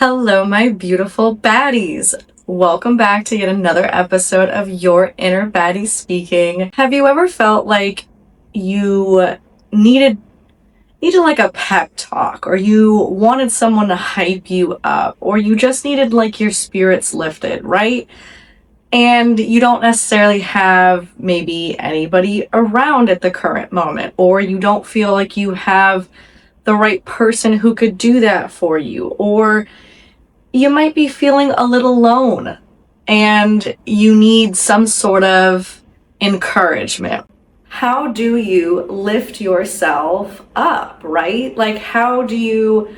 Hello, my beautiful baddies. Welcome back to yet another episode of Your Inner Baddie Speaking. Have you ever felt like you needed like a pep talk, or you wanted someone to hype you up, or you just needed like your spirits lifted, right? And you don't necessarily have maybe anybody around at the current moment, or you don't feel like you have the right person who could do that for you, or you might be feeling a little alone and you need some sort of encouragement. How do you lift yourself up, right? Like, how do you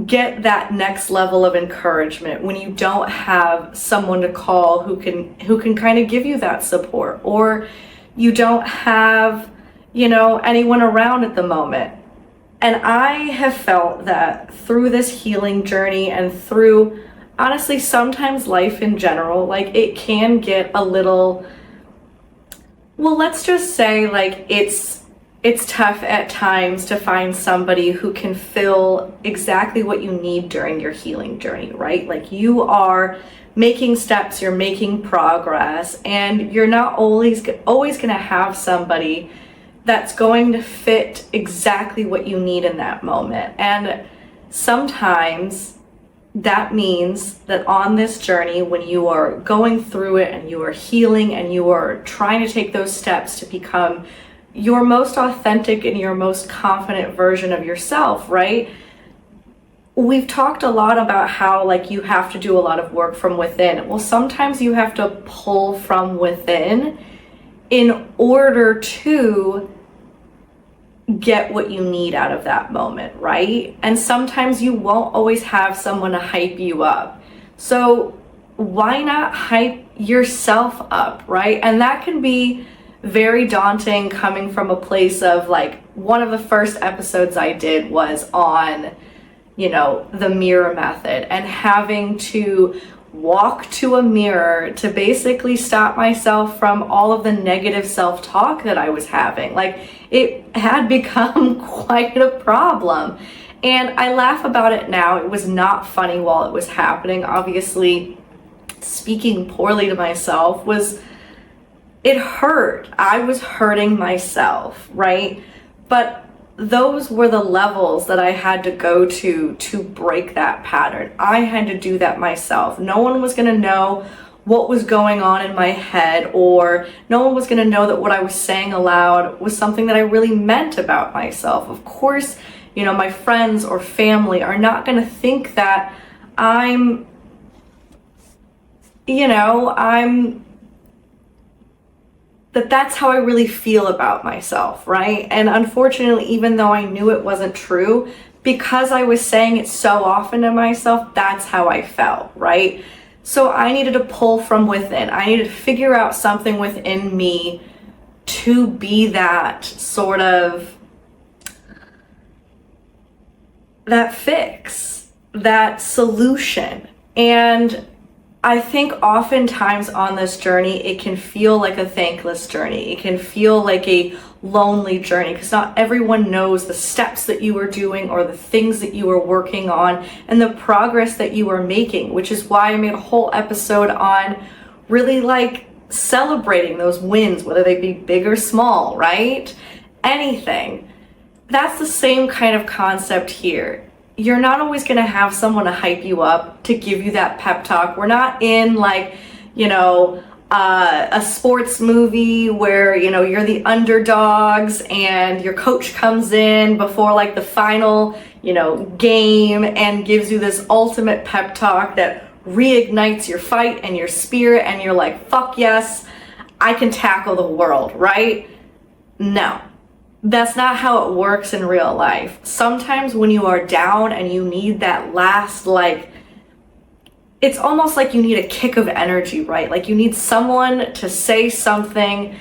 get that next level of encouragement when you don't have someone to call who can kind of give you that support, or you don't have, anyone around at the moment? And I have felt that through this healing journey and through, honestly, sometimes life in general, like it can get a little, well, let's just say like it's tough at times to find somebody who can fill exactly what you need during your healing journey, right? Like you are making steps, you're making progress, and you're not always going to have somebody that's going to fit exactly what you need in that moment. And sometimes that means that on this journey, when you are going through it and you are healing and you are trying to take those steps to become your most authentic and your most confident version of yourself, right? We've talked a lot about how like you have to do a lot of work from within. Well, sometimes you have to pull from within in order to get what you need out of that moment, right? And sometimes you won't always have someone to hype you up. So why not hype yourself up, right? And that can be very daunting coming from a place of like, one of the first episodes I did was on, the mirror method, and having to walk to a mirror to basically stop myself from all of the negative self-talk that I was having. Like it had become quite a problem. And I laugh about it now. It was not funny while it was happening. Obviously, speaking poorly to myself it hurt. I was hurting myself, right? But those were the levels that I had to go to break that pattern. I had to do that myself. No one was going to know what was going on in my head, or no one was going to know that what I was saying aloud was something that I really meant about myself. Of course, my friends or family are not going to think that that's how I really feel about myself, right? And unfortunately, even though I knew it wasn't true, because I was saying it so often to myself, that's how I felt, right? So I needed to pull from within. I needed to figure out something within me to be that sort of, that fix, that solution. And I think oftentimes on this journey, it can feel like a thankless journey. It can feel like a lonely journey because not everyone knows the steps that you are doing or the things that you are working on and the progress that you are making, which is why I made a whole episode on really like celebrating those wins, whether they be big or small, right? Anything. That's the same kind of concept here. You're not always going to have someone to hype you up, to give you that pep talk. We're not in like, a sports movie where, you're the underdogs and your coach comes in before like the final, game and gives you this ultimate pep talk that reignites your fight and your spirit. And you're like, fuck yes, I can tackle the world, right? No. That's not how it works in real life. Sometimes when you are down and you need that last, it's almost like you need a kick of energy, right? Like you need someone to say something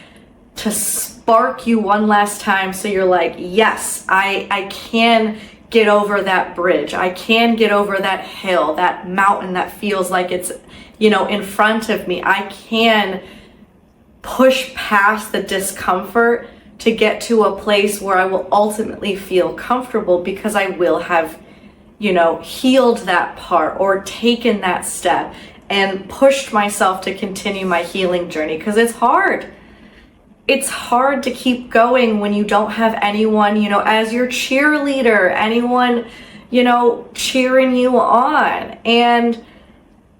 to spark you one last time so you're like, yes, I can get over that bridge. I can get over that hill, that mountain that feels like it's, in front of me. I can push past the discomfort to get to a place where I will ultimately feel comfortable because I will have healed that part or taken that step and pushed myself to continue my healing journey, because it's hard. It's hard to keep going when you don't have anyone, as your cheerleader, anyone, cheering you on. And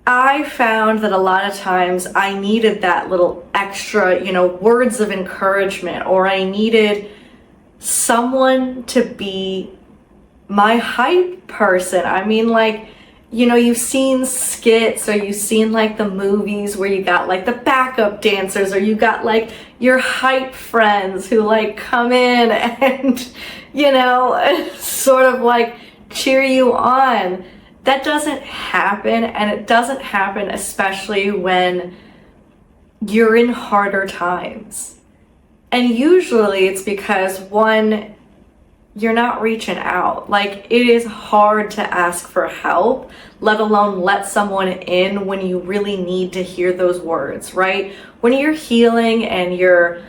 I found that a lot of times I needed that little extra, words of encouragement, or I needed someone to be my hype person. I mean, you've seen skits, or you've seen the movies where you got the backup dancers, or you got your hype friends who come in and, sort of cheer you on. That doesn't happen, and it doesn't happen especially when you're in harder times. And usually it's because, one, you're not reaching out. It is hard to ask for help, let alone let someone in when you really need to hear those words, right? When you're healing and you're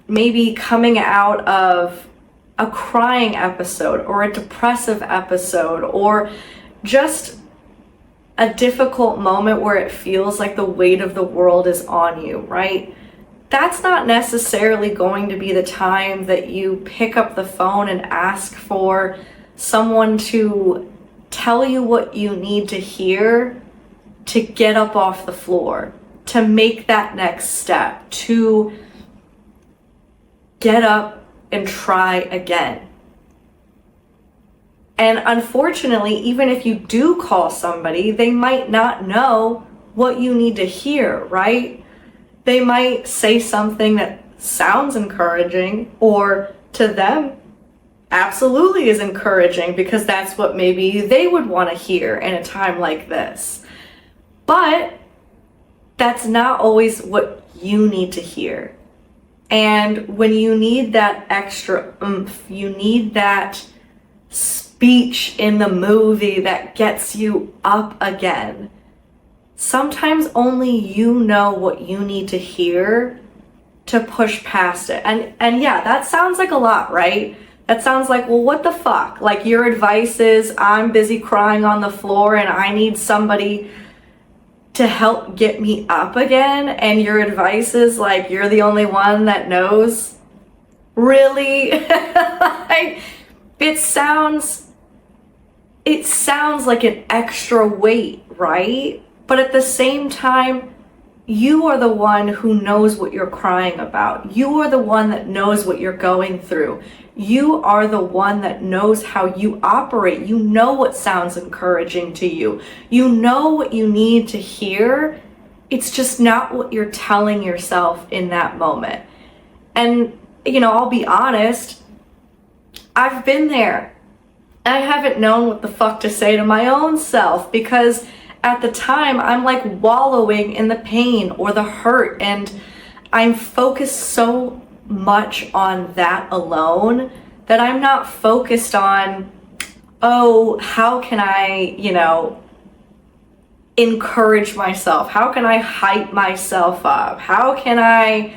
maybe coming out of a crying episode or a depressive episode, or just a difficult moment where it feels like the weight of the world is on you, right? That's not necessarily going to be the time that you pick up the phone and ask for someone to tell you what you need to hear to get up off the floor, to make that next step, to get up and try again. And unfortunately, even if you do call somebody, they might not know what you need to hear, right? They might say something that sounds encouraging, or to them absolutely is encouraging, because that's what maybe they would want to hear in a time like this. But that's not always what you need to hear. And when you need that extra oomph, you need that speech in the movie that gets you up again, sometimes only you know what you need to hear to push past it. And yeah, that sounds like a lot, right? That sounds like, well, what the fuck? Your advice is I'm busy crying on the floor and I need somebody to help get me up again, and your advice is you're the only one that knows? Really? It sounds like an extra weight, right? But at the same time, you are the one who knows what you're crying about. You are the one that knows what you're going through. You are the one that knows how you operate. You know what sounds encouraging to you. You know what you need to hear. It's just not what you're telling yourself in that moment. And, I'll be honest, I've been there. I haven't known what the fuck to say to my own self, because at the time I'm wallowing in the pain or the hurt, and I'm focused so much on that alone that I'm not focused on, oh, how can I, encourage myself? How can I hype myself up? How can I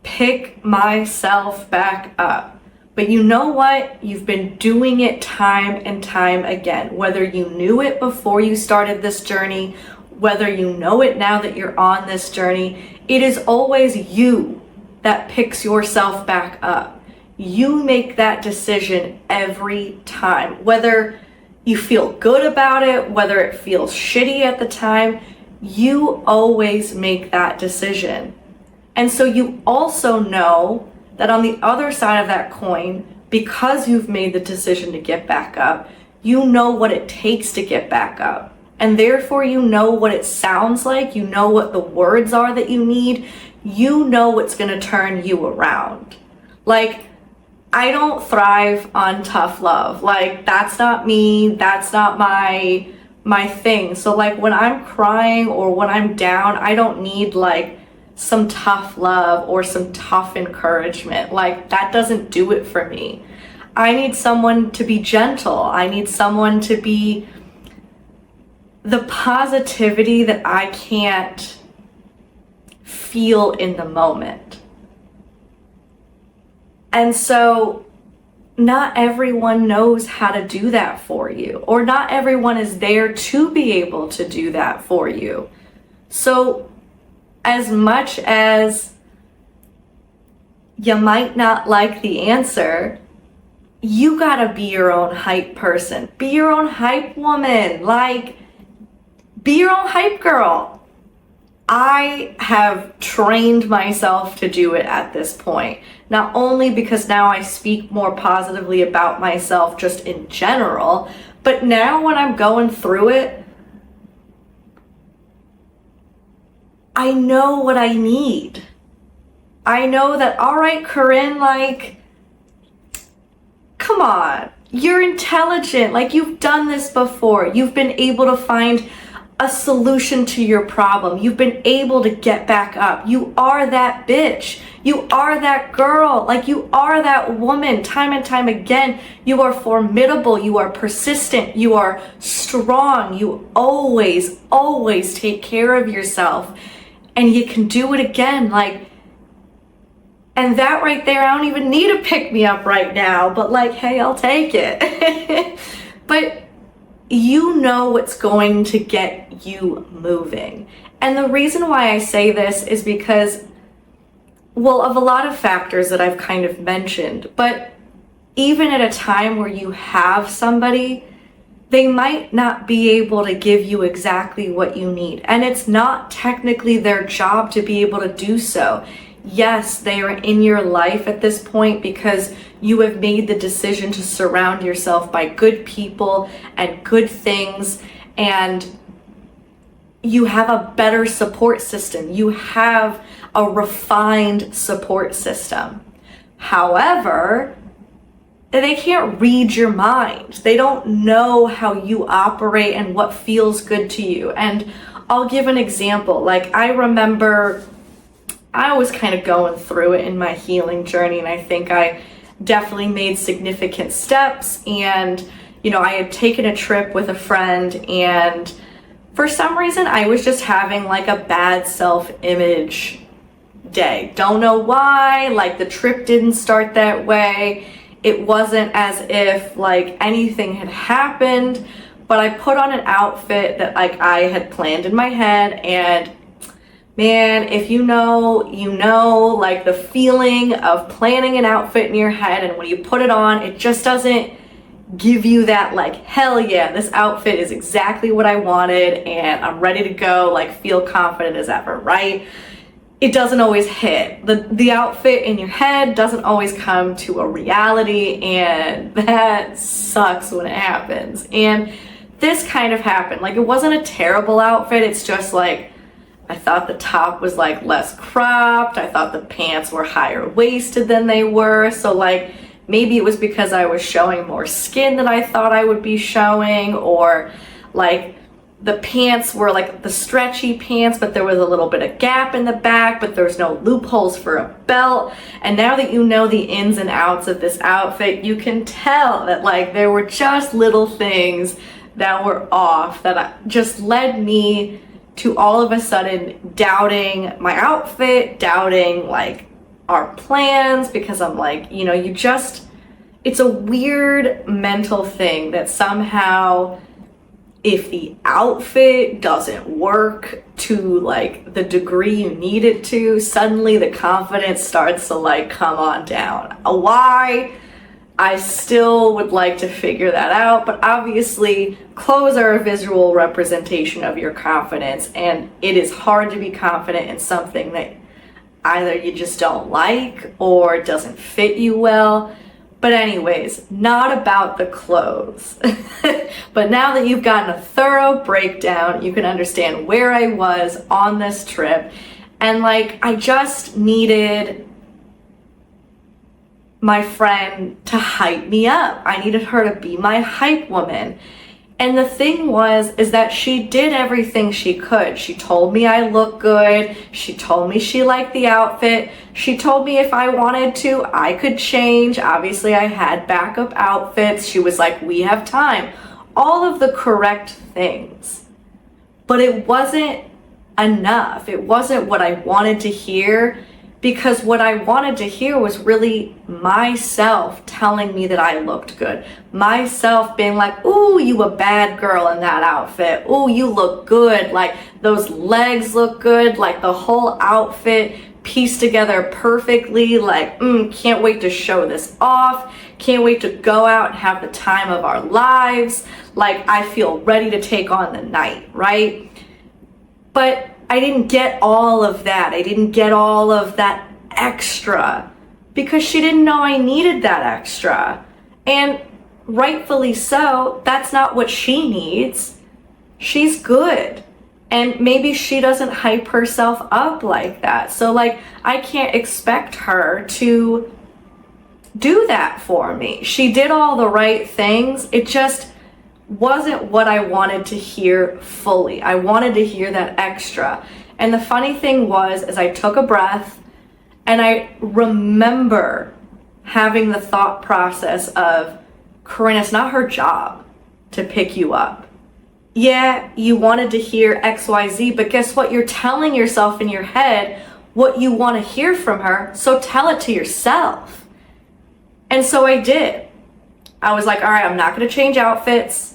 pick myself back up? But you know what? You've been doing it time and time again. Whether you knew it before you started this journey, whether you know it now that you're on this journey, it is always you that picks yourself back up. You make that decision every time. Whether you feel good about it, whether it feels shitty at the time, you always make that decision. And so you also know that on the other side of that coin, because you've made the decision to get back up, you know what it takes to get back up. And therefore you know what it sounds like, you know what the words are that you need, you know what's gonna turn you around. I don't thrive on tough love. That's not me, that's not my thing. So when I'm crying or when I'm down, I don't need some tough love or some tough encouragement. That doesn't do it for me. I need someone to be gentle. I need someone to be the positivity that I can't feel in the moment. And so not everyone knows how to do that for you, or not everyone is there to be able to do that for you. So as much as you might not like the answer, you gotta be your own hype person. Be your own hype woman. Like, be your own hype girl. I have trained myself to do it at this point. Not only because now I speak more positively about myself just in general, but now when I'm going through it, I know what I need. I know that, all right, Corinne, like, come on, you're intelligent. Like, you've done this before. You've been able to find a solution to your problem. You've been able to get back up. You are that bitch. You are that girl. Like, you are that woman. Time and time again, you are formidable. You are persistent. You are strong. You always, always take care of yourself. And you can do it again. Like, and that right there, I don't even need a pick me up right now, but like, hey, I'll take it. But you know what's going to get you moving. And the reason why I say this is because, well, of a lot of factors that I've kind of mentioned, but even at a time where you have somebody, they might not be able to give you exactly what you need. And it's not technically their job to be able to do so. Yes, they are in your life at this point because you have made the decision to surround yourself by good people and good things, and you have a better support system. You have a refined support system. However, they can't read your mind. They don't know how you operate and what feels good to you. And I'll give an example. Like, I remember I was kind of going through it in my healing journey, and I think I definitely made significant steps. And, you know, I had taken a trip with a friend, and for some reason I was just having like a bad self-image day. Don't know why. Like, the trip didn't start that way. It wasn't as if like anything had happened, but I put on an outfit that like I had planned in my head, and man, if you know, you know, like the feeling of planning an outfit in your head, and when you put it on, it just doesn't give you that like, hell yeah, this outfit is exactly what I wanted and I'm ready to go, like feel confident as ever, right? It doesn't always hit. The outfit in your head doesn't always come to a reality, and that sucks when it happens. And this kind of happened. Like, it wasn't a terrible outfit, it's just like, I thought the top was like less cropped. I thought the pants were higher waisted than they were. So like, maybe it was because I was showing more skin than I thought I would be showing, or like the pants were like the stretchy pants, but there was a little bit of gap in the back, but there was no loopholes for a belt. And now that you know the ins and outs of this outfit, you can tell that like there were just little things that were off that just led me to all of a sudden doubting my outfit, doubting like our plans, because I'm like, you know, it's a weird mental thing that somehow if the outfit doesn't work to like the degree you need it to, suddenly the confidence starts to like come on down. Why? I still would like to figure that out, but obviously clothes are a visual representation of your confidence, and it is hard to be confident in something that either you just don't like or doesn't fit you well. But anyways, not about the clothes. But now that you've gotten a thorough breakdown, you can understand where I was on this trip, and like I just needed my friend to hype me up. I needed her to be my hype woman. And the thing is that she did everything she could. She told me I look good. She told me she liked the outfit. She told me if I wanted to, I could change. Obviously, I had backup outfits. She was like, we have time. All of the correct things. But it wasn't enough. It wasn't what I wanted to hear. because what I wanted to hear was really myself telling me that I looked good. Myself being like, ooh, you a bad girl in that outfit. Ooh, you look good. Like, those legs look good. Like, the whole outfit pieced together perfectly. Like, can't wait to show this off. Can't wait to go out and have the time of our lives. Like, I feel ready to take on the night, right? But I didn't get all of that. I didn't get all of that extra because she didn't know I needed that extra. And rightfully so, that's not what she needs. She's good. And maybe she doesn't hype herself up like that. So like, I can't expect her to do that for me. She did all the right things. It just wasn't what I wanted to hear fully. I wanted to hear that extra. And the funny thing was, as I took a breath and I remember having the thought process of, Corinne, it's not her job to pick you up. Yeah, you wanted to hear XYZ, but guess what? You're telling yourself in your head what you want to hear from her, so tell it to yourself. And so I did. I was like, all right, I'm not going to change outfits.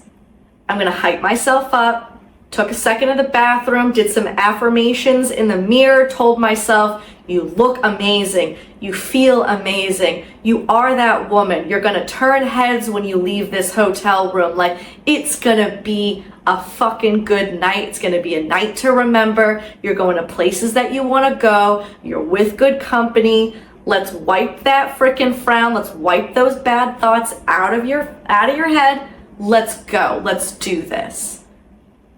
I'm going to hype myself up. Took a second in the bathroom, did some affirmations in the mirror, told myself, you look amazing. You feel amazing. You are that woman. You're going to turn heads when you leave this hotel room. Like, it's going to be a fucking good night. It's going to be a night to remember. You're going to places that you want to go. You're with good company. Let's wipe that freaking frown. Let's wipe those bad thoughts out of your head. Let's go. Let's do this.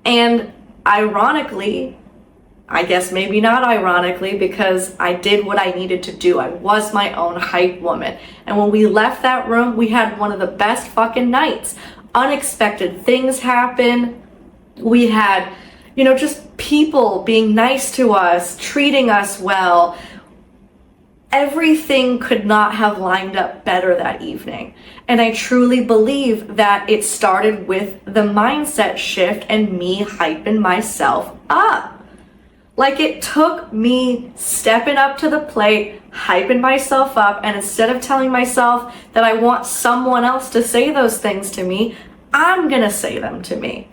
And ironically, I guess maybe not ironically, because I did what I needed to do. I was my own hype woman. And when we left that room, we had one of the best fucking nights. Unexpected things happened. We had, just people being nice to us, treating us well. Everything could not have lined up better that evening. And I truly believe that it started with the mindset shift and me hyping myself up. Like, it took me stepping up to the plate, hyping myself up, and instead of telling myself that I want someone else to say those things to me, I'm gonna say them to me.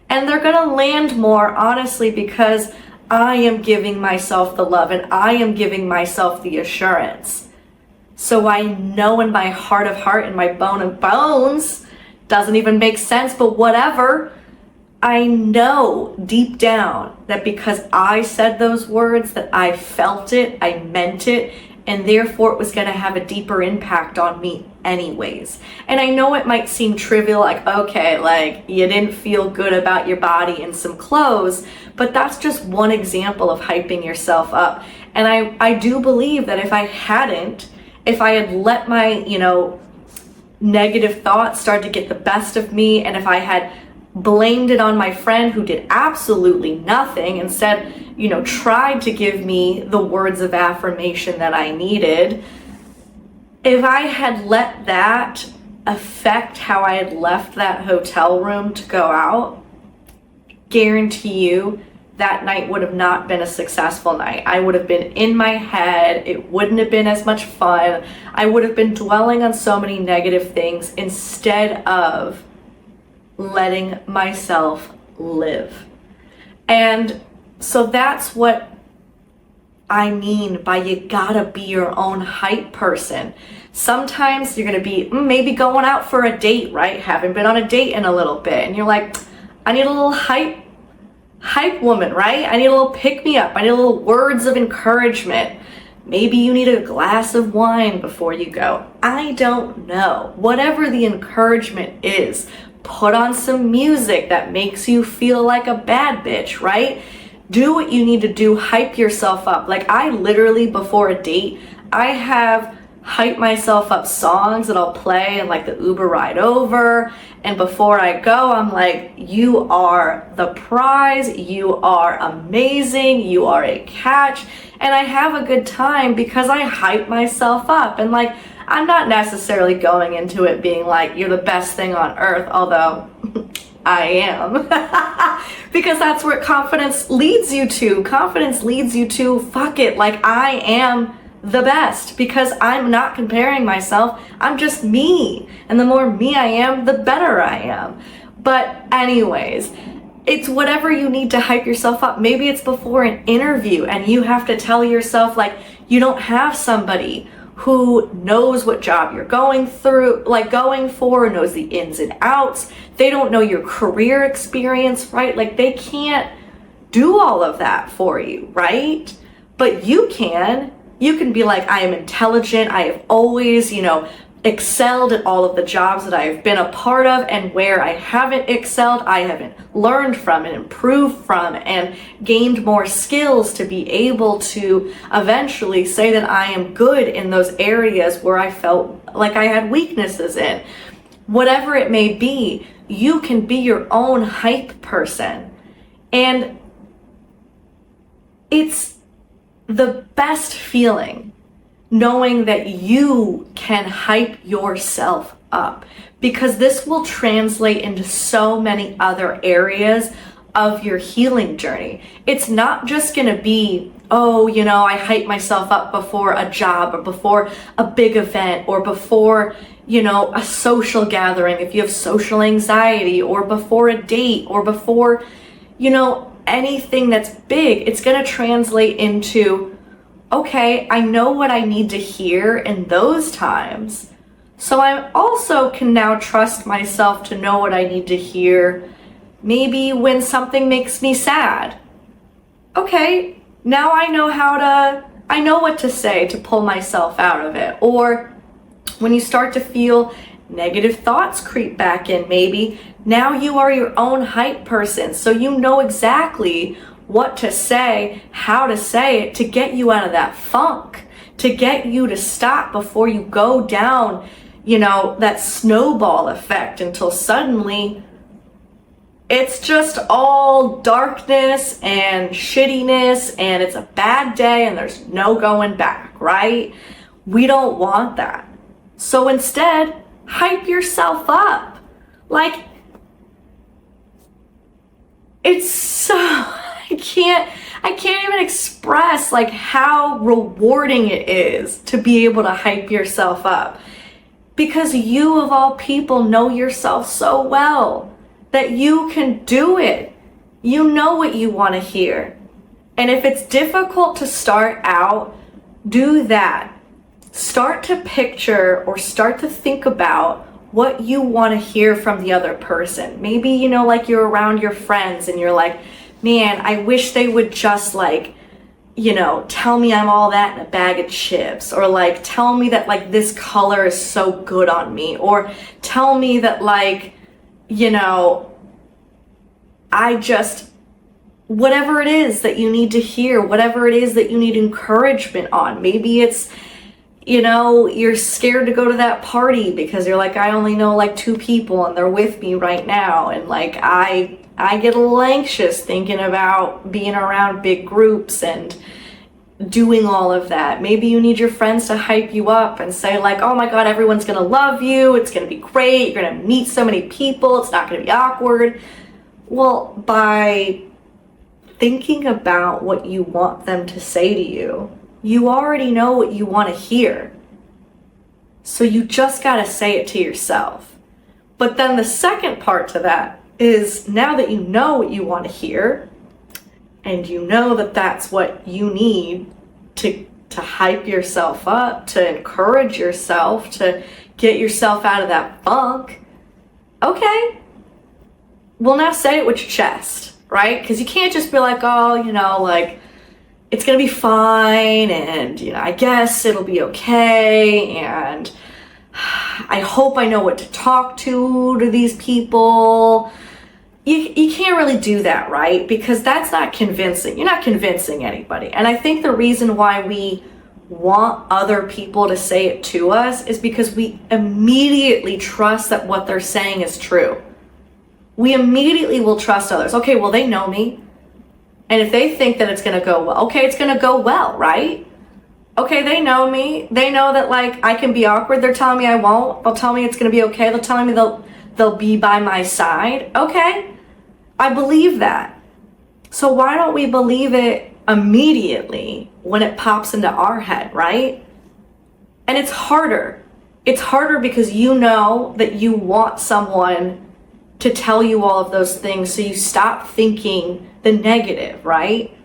And they're gonna land more, honestly, because I am giving myself the love and I am giving myself the assurance. So I know in my heart of heart, in my bone of bones, doesn't even make sense, but whatever, I know deep down that because I said those words, that I felt it, I meant it, and therefore it was going to have a deeper impact on me anyways. And I know it might seem trivial, like, okay, like, you didn't feel good about your body in some clothes, but that's just one example of hyping yourself up. And I do believe that if I had let my, negative thoughts start to get the best of me, and if I had blamed it on my friend who did absolutely nothing, instead, tried to give me the words of affirmation that I needed, if I had let that affect how I had left that hotel room to go out, guarantee you that night would have not been a successful night. I would have been in my head. It wouldn't have been as much fun. I would have been dwelling on so many negative things instead of letting myself live. And so that's what I mean by you gotta be your own hype person. Sometimes you're gonna be maybe going out for a date, right? Haven't been on a date in a little bit, and you're like, I need a little hype woman, right? I need a little pick me up. I need a little words of encouragement. Maybe you need a glass of wine before you go. I don't know. Whatever the encouragement is, put on some music that makes you feel like a bad bitch, right? Do what you need to do, hype yourself up. Like, I literally, before a date, I have hype myself up songs that I'll play in like the Uber ride over. And before I go, I'm like, you are the prize, you are amazing, you are a catch. And I have a good time because I hype myself up. And like, I'm not necessarily going into it being like, you're the best thing on earth, although I am. Because that's where confidence leads you to. Confidence leads you to, fuck it, like, I am the best because I'm not comparing myself. I'm just me. And the more me I am, the better I am. But anyways, it's whatever you need to hype yourself up. Maybe it's before an interview and you have to tell yourself like you don't have somebody who knows what job you're going through, like going for, knows the ins and outs. They don't know your career experience, right? Like they can't do all of that for you, right? But you can. You can be like, I am intelligent. I have always, excelled at all of the jobs that I have been a part of, and where I haven't excelled, I haven't learned from and improved from and gained more skills to be able to eventually say that I am good in those areas where I felt like I had weaknesses in. Whatever it may be, you can be your own hype person. And it's the best feeling knowing that you can hype yourself up, because this will translate into so many other areas of your healing journey. It's not just going to be, I hype myself up before a job or before a big event or before, a social gathering if you have social anxiety, or before a date, or before, anything that's big. It's going to translate into, okay, I know what I need to hear in those times. So I also can now trust myself to know what I need to hear maybe when something makes me sad. Okay, now I know what to say to pull myself out of it. Or when you start to feel negative thoughts creep back in, maybe now you are your own hype person. So you know exactly what to say, how to say it to get you out of that funk, to get you to stop before you go down, that snowball effect until suddenly it's just all darkness and shittiness and it's a bad day and there's no going back, right? We don't want that. So instead, hype yourself up. Like, it's so... I can't even express like how rewarding it is to be able to hype yourself up, because you of all people know yourself so well that you can do it. You know what you want to hear. And if it's difficult to start out, do that. Start to picture or start to think about what you want to hear from the other person. Maybe, like you're around your friends and you're like, man, I wish they would just tell me I'm all that in a bag of chips, or like tell me that like this color is so good on me, or tell me that whatever it is that you need to hear, whatever it is that you need encouragement on. Maybe it's, you're scared to go to that party because you're like, I only know like 2 people and they're with me right now. And like, I get a little anxious thinking about being around big groups and doing all of that. Maybe you need your friends to hype you up and say like, oh my God, everyone's going to love you. It's going to be great. You're going to meet so many people. It's not going to be awkward. Well, by thinking about what you want them to say to you, you already know what you want to hear. So you just got to say it to yourself. But then the second part to that is, now that you know what you want to hear, and you know that that's what you need to hype yourself up, to encourage yourself, to get yourself out of that funk, okay, well, now say it with your chest, right? Because you can't just be like, it's gonna be fine, and I guess it'll be okay, and I hope I know what to talk to these people. You can't really do that, right? Because that's not convincing. You're not convincing anybody. And I think the reason why we want other people to say it to us is because we immediately trust that what they're saying is true. We immediately will trust others. Okay, well, they know me. And if they think that it's going to go well, okay, it's going to go well, right? Okay, they know me. They know that I can be awkward. They're telling me I won't. They'll tell me it's going to be okay. They're telling me they'll be by my side. Okay, I believe that. So why don't we believe it immediately when it pops into our head, right? And it's harder. It's harder because you know that you want someone to tell you all of those things, so you stop thinking the negative, right?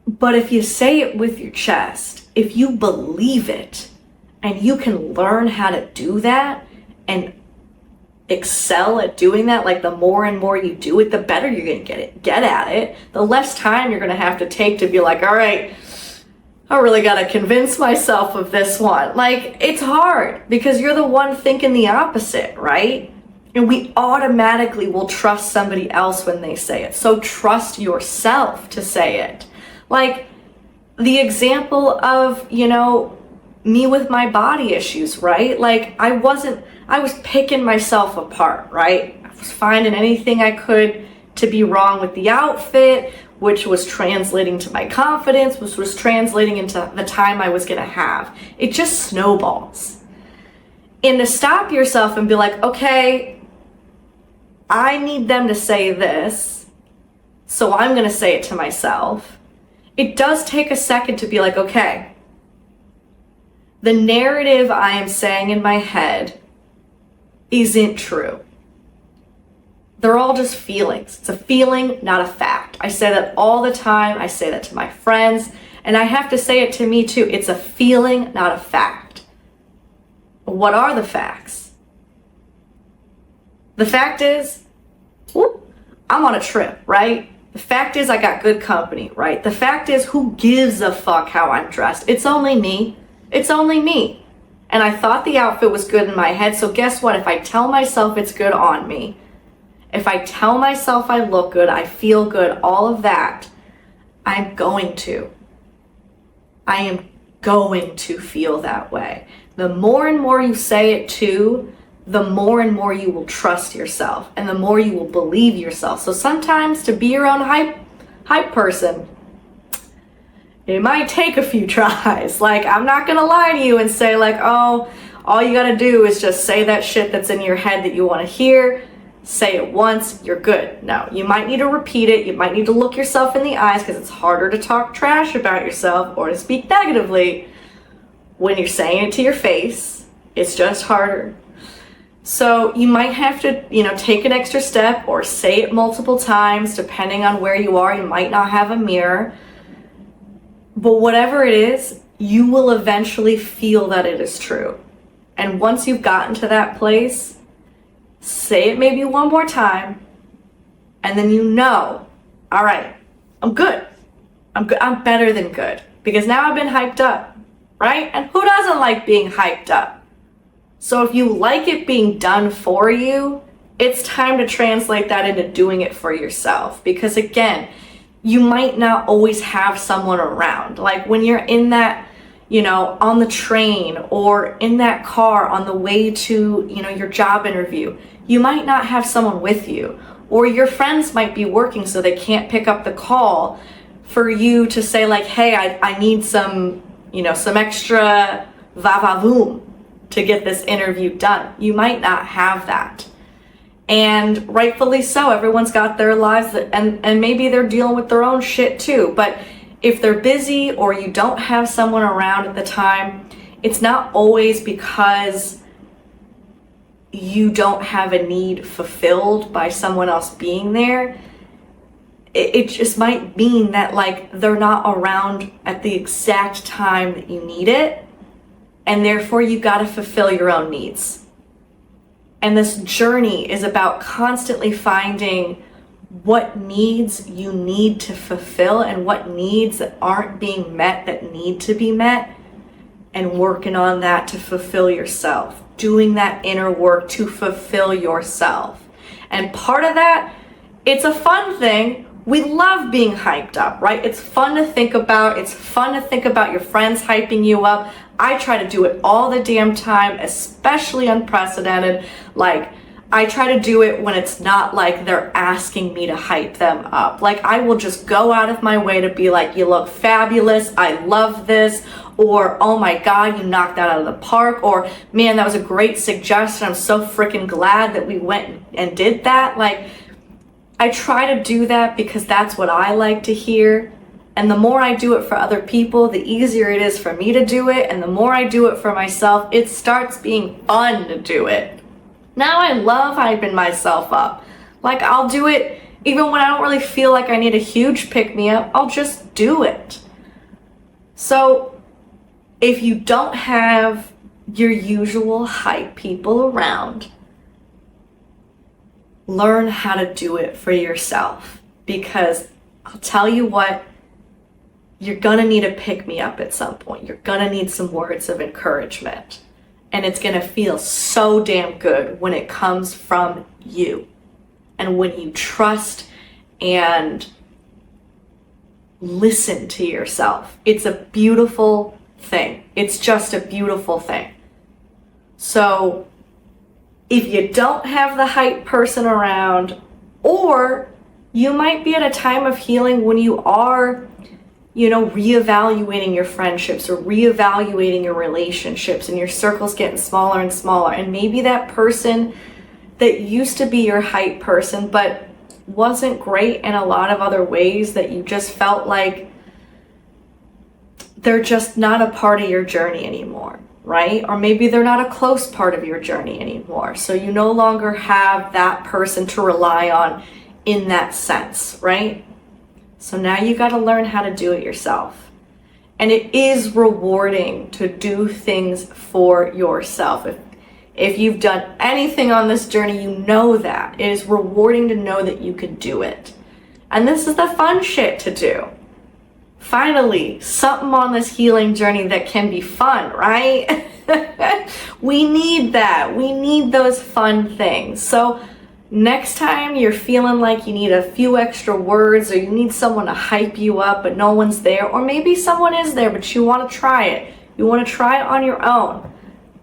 But if you say it with your chest, if you believe it, and you can learn how to do that and excel at doing that, like the more and more you do it, the better you're going to get at it. The less time you're going to have to take to be like, all right, I really got to convince myself of this one. Like, it's hard because you're the one thinking the opposite, right? And we automatically will trust somebody else when they say it. So trust yourself to say it. Like the example of, me with my body issues, right? Like I was picking myself apart, right? I was finding anything I could to be wrong with the outfit, which was translating to my confidence, which was translating into the time I was gonna have. It just snowballs. And to stop yourself and be like, okay, I need them to say this, so I'm gonna say it to myself. It does take a second to be like, okay, the narrative I am saying in my head isn't true. They're all just feelings. It's a feeling, not a fact. I say that all the time. I say that to my friends, and I have to say it to me too. It's a feeling, not a fact. What are the facts? The fact is, I'm on a trip, right? The fact is I got good company, right? The fact is, who gives a fuck how I'm dressed? It's only me. It's only me. And I thought the outfit was good in my head, so guess what? If I tell myself it's good on me, if I tell myself I look good, I feel good, all of that, I'm going to. I am going to feel that way. The more and more you say it too, the more and more you will trust yourself and the more you will believe yourself. So sometimes to be your own hype person, it might take a few tries. Like, I'm not gonna lie to you and say like, oh, all you gotta do is just say that shit that's in your head that you wanna hear. Say it once, you're good. No, you might need to repeat it. You might need to look yourself in the eyes because it's harder to talk trash about yourself or to speak negatively when you're saying it to your face. It's just harder. So you might have to, take an extra step or say it multiple times depending on where you are. You might not have a mirror. But whatever it is, you will eventually feel that it is true. And once you've gotten to that place, say it maybe one more time, and then all right, I'm good. I'm good. I'm better than good. Because now I've been hyped up, right? And who doesn't like being hyped up? So if you like it being done for you, it's time to translate that into doing it for yourself. Because again, you might not always have someone around. Like when you're in that, on the train or in that car on the way to, your job interview, you might not have someone with you. Or your friends might be working so they can't pick up the call for you to say like, hey, I need some extra va-va-voom to get this interview done. You might not have that. And rightfully so, everyone's got their lives and maybe they're dealing with their own shit too. But if they're busy or you don't have someone around at the time, it's not always because you don't have a need fulfilled by someone else being there. It just might mean that like they're not around at the exact time that you need it. And therefore you got to fulfill your own needs. And this journey is about constantly finding what needs you need to fulfill and what needs that aren't being met that need to be met, and working on that to fulfill yourself, doing that inner work to fulfill yourself. And part of that, it's a fun thing. We love being hyped up, right? It's fun to think about. It's fun to think about your friends hyping you up. I try to do it all the damn time, especially unprecedented. Like, I try to do it when it's not like they're asking me to hype them up. Like, I will just go out of my way to be like, you look fabulous, I love this, or oh my God, you knocked that out of the park, or man, that was a great suggestion, I'm so freaking glad that we went and did that. Like, I try to do that because that's what I like to hear. And the more I do it for other people, the easier it is for me to do it. And the more I do it for myself, it starts being fun to do it. Now I love hyping myself up. Like, I'll do it even when I don't really feel like I need a huge pick-me-up. I'll just do it. So if you don't have your usual hype people around, learn how to do it for yourself. Because I'll tell you what, you're gonna need a pick-me-up at some point. You're gonna need some words of encouragement. And it's gonna feel so damn good when it comes from you. And when you trust and listen to yourself. It's a beautiful thing. It's just a beautiful thing. So if you don't have the hype person around, or you might be at a time of healing when you are, reevaluating your friendships or reevaluating your relationships, and your circle's getting smaller and smaller. And maybe that person that used to be your hype person, but wasn't great in a lot of other ways, that you just felt like they're just not a part of your journey anymore, right? Or maybe they're not a close part of your journey anymore. So you no longer have that person to rely on in that sense, right? So now you got to learn how to do it yourself. And it is rewarding to do things for yourself. If you've done anything on this journey, you know that. It is rewarding to know that you can do it. And this is the fun shit to do. Finally, something on this healing journey that can be fun, right? We need that. We need those fun things. So next time you're feeling like you need a few extra words, or you need someone to hype you up but no one's there, or maybe someone is there but you want to try it. You want to try it on your own.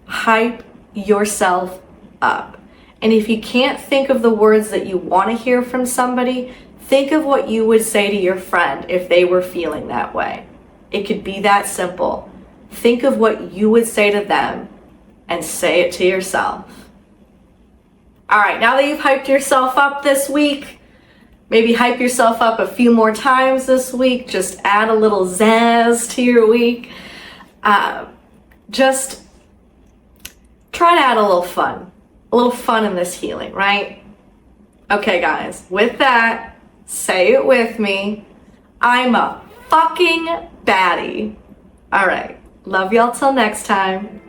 Hype yourself up. And if you can't think of the words that you want to hear from somebody, think of what you would say to your friend if they were feeling that way. It could be that simple. Think of what you would say to them and say it to yourself. All right, now that you've hyped yourself up this week, maybe hype yourself up a few more times this week. Just add a little zazz to your week. Just try to add a little fun in this healing, right? Okay, guys, with that, say it with me. I'm a fucking baddie. All right, love y'all till next time.